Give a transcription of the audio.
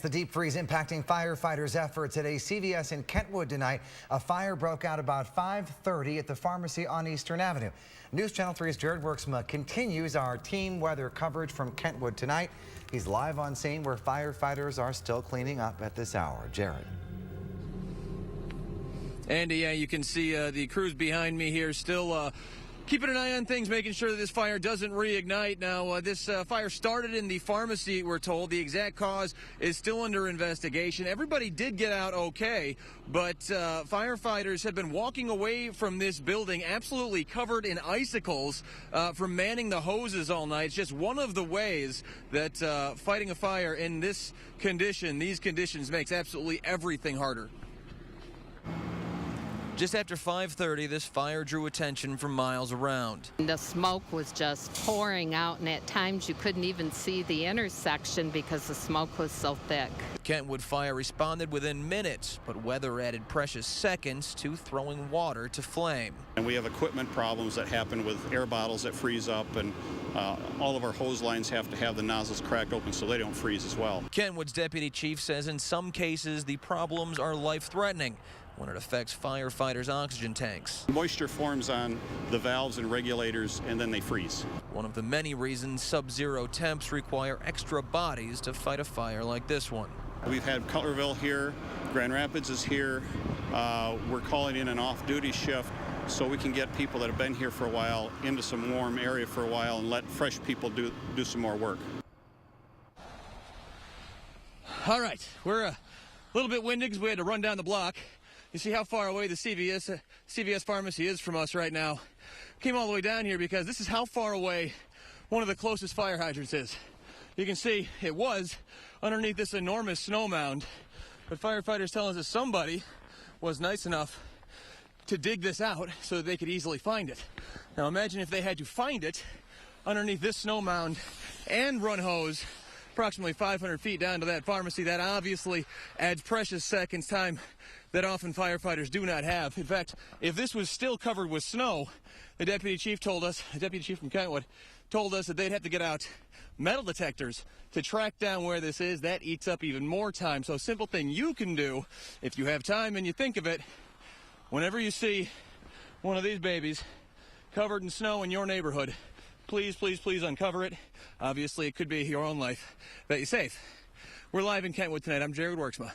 The deep freeze impacting firefighters' efforts at a CVS in Kentwood tonight. A fire broke out about 5:30 at the pharmacy on Eastern Avenue. News Channel 3's Jared Worksma continues our team weather coverage from Kentwood tonight. He's live on scene where firefighters are still cleaning up at this hour. Jared. Andy, yeah, you can see the crews behind me here still keeping an eye on things, making sure that this fire doesn't reignite. Now, this fire started in the pharmacy, we're told. The exact cause is still under investigation. Everybody did get out okay, but firefighters have been walking away from this building absolutely covered in icicles from manning the hoses all night. It's just one of the ways that fighting a fire in this condition, these conditions, makes absolutely everything harder. Just after 5:30, this fire drew attention from miles around. The smoke was just pouring out, and at times you couldn't even see the intersection because the smoke was so thick. The Kentwood fire responded within minutes, but weather added precious seconds to throwing water to flame. And we have equipment problems that happen with air bottles that freeze up, and all of our hose lines have to have the nozzles cracked open so they don't freeze as well. Kentwood's deputy chief says in some cases the problems are life-threatening when it affects firefighters' oxygen tanks. Moisture forms on the valves and regulators, and then they freeze. One of the many reasons sub-zero temps require extra bodies to fight a fire like this one. We've had Cutlerville here, Grand Rapids is here. We're calling in an off-duty shift so we can get people that have been here for a while into some warm area for a while and let fresh people do some more work. All right, we're a little bit winded because we had to run down the block. You see how far away the CVS pharmacy is from us right now. Came all the way down here because this is how far away one of the closest fire hydrants is. You can see it was underneath this enormous snow mound, but firefighters tell us that somebody was nice enough to dig this out so that they could easily find it. Now imagine if they had to find it underneath this snow mound and run hose approximately 500 feet down to that pharmacy. That obviously adds precious seconds time that often firefighters do not have. In fact, if this was still covered with snow, the deputy chief from Kentwood told us that they'd have to get out metal detectors to track down where this is. That eats up even more time. So a simple thing you can do, if you have time and you think of it, whenever you see one of these babies covered in snow in your neighborhood, please, please, please uncover it. Obviously, it could be your own life that you save. We're live in Kentwood tonight. I'm Jared Worksma.